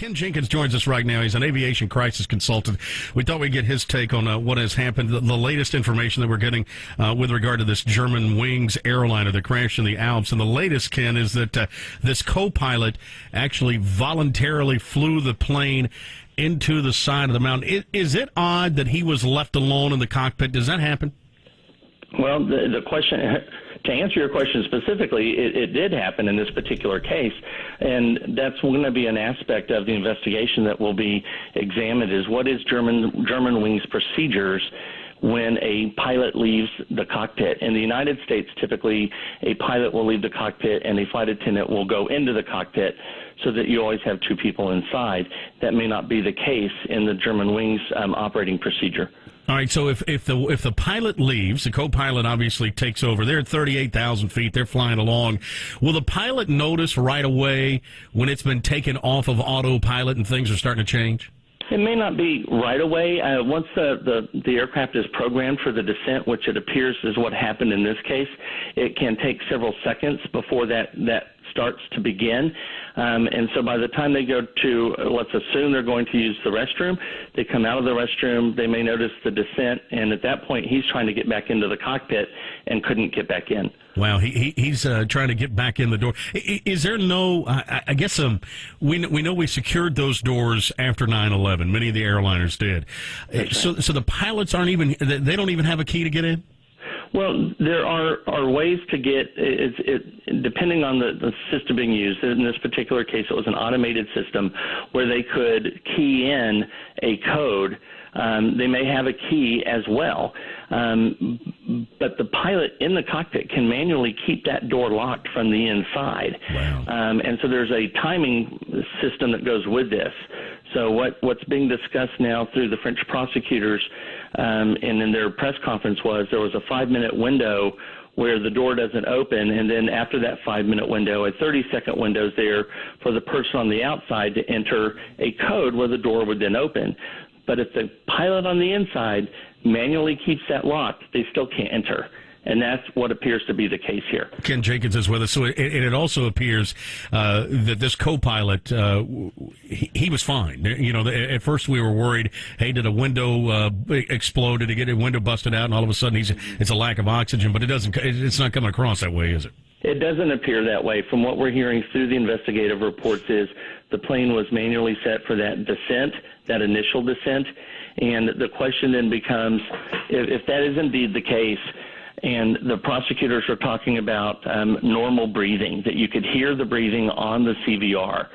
Ken Jenkins joins us right now. He's an aviation crisis consultant. We thought we'd get his take on what has happened, the latest information that we're getting with regard to this German Wings airliner that crashed in the Alps. And the latest, Ken, is that this co-pilot actually voluntarily flew the plane into the side of the mountain. Is it odd that he was left alone in the cockpit? Does that happen? Well, the question, to answer your question specifically, it did happen in this particular case, and that's going to be an aspect of the investigation that will be examined, is what is German Wings procedures when a pilot leaves the cockpit. In the United States, typically a pilot will leave the cockpit and a flight attendant will go into the cockpit so that you always have two people inside. That may not be the case in the German Wings operating procedure. All right, so if the pilot leaves, the co-pilot obviously takes over. They're at 38,000 feet. They're flying along. Will the pilot notice right away when it's been taken off of autopilot and things are starting to change? It may not be right away. Once the aircraft is programmed for the descent, which it appears is what happened in this case, it can take several seconds before that starts to begin. And so by the time they go to, let's assume they're going to use the restroom, they come out of the restroom, they may notice the descent, and at that point he's trying to get back into the cockpit and couldn't get back in. Wow, he's trying to get back in the door. Is there no, I guess we know we secured those doors after 9/11. Many of the airliners did. So the pilots they don't even have a key to get in? Well, there are ways to get it depending on the system being used. In this particular case, it was an automated system where they could key in a code. They may have a key as well, but the pilot in the cockpit can manually keep that door locked from the inside. Wow. And so there's a timing system that goes with this. So what's being discussed now through the French prosecutors and in their press conference was there was a 5-minute window where the door doesn't open, and then after that 5-minute window, a 30-second window is there for the person on the outside to enter a code where the door would then open. But if the pilot on the inside manually keeps that locked, they still can't enter. And that's what appears to be the case here. Ken Jenkins is with us. So it also appears that this co-pilot, he was fine. You know, at first we were worried, hey, did a window explode? Did he get a window busted out? And all of a sudden it's a lack of oxygen. But it's not coming across that way, is it? It doesn't appear that way. From what we're hearing through the investigative reports is the plane was manually set for that descent, that initial descent. And the question then becomes, if that is indeed the case, and the prosecutors are talking about normal breathing, that you could hear the breathing on the CVR,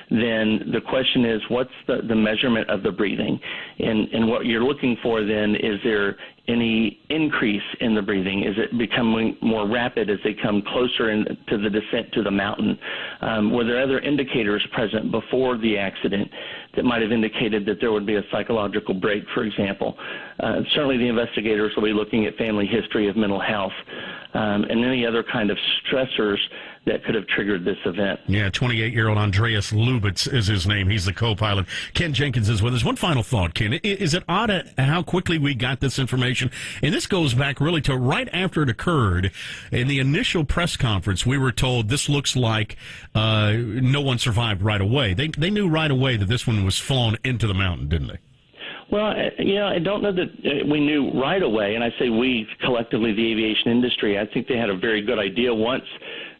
then the question is, what's the measurement of the breathing? And what you're looking for then, is there any increase in the breathing? Is it becoming more rapid as they come closer to the descent to the mountain? Were there other indicators present before the accident that might have indicated that there would be a psychological break, for example? Certainly the investigators will be looking at family history of mental health and any other kind of stressors that could have triggered this event. Yeah, 28-year-old Andreas Lubitz is his name. He's the co-pilot. Ken Jenkins is with us. One final thought, Ken. Is it odd how quickly we got this information? And this goes back really to right after it occurred. In the initial press conference, we were told this looks like no one survived right away. They knew right away that this one was flown into the mountain, didn't they? Well, I don't know that we knew right away, and I say we, collectively, the aviation industry. I think they had a very good idea once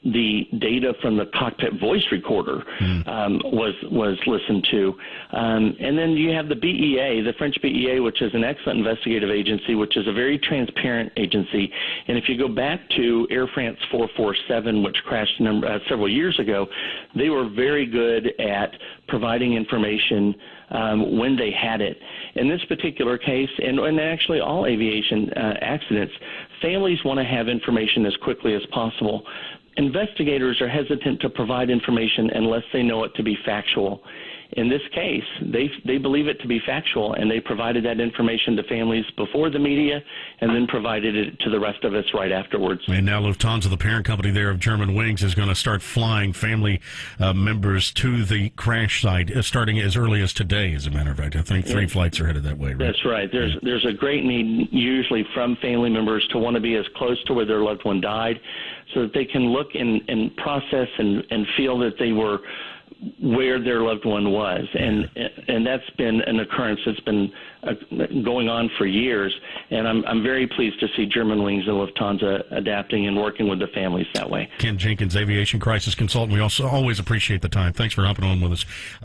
the data from the cockpit voice recorder was listened to. And then you have the BEA, the French BEA, which is an excellent investigative agency, which is a very transparent agency. And if you go back to Air France 447, which crashed several years ago, they were very good at providing information when they had it. In this particular case, and actually all aviation accidents, families want to have information as quickly as possible. Investigators are hesitant to provide information unless they know it to be factual. In this case, they believe it to be factual, and they provided that information to families before the media and then provided it to the rest of us right afterwards. And now Lufthansa, the parent company there of German Wings, is going to start flying family members to the crash site starting as early as today, as a matter of fact. I think 3 flights are headed that way, right? That's right. There's a great need usually from family members to want to be as close to where their loved one died so that they can look and process and feel that they were where their loved one was, and that's been an occurrence that's been going on for years. And I'm very pleased to see Germanwings and Lufthansa adapting and working with the families that way. Ken Jenkins, aviation crisis consultant. We also always appreciate the time. Thanks for hopping on with us.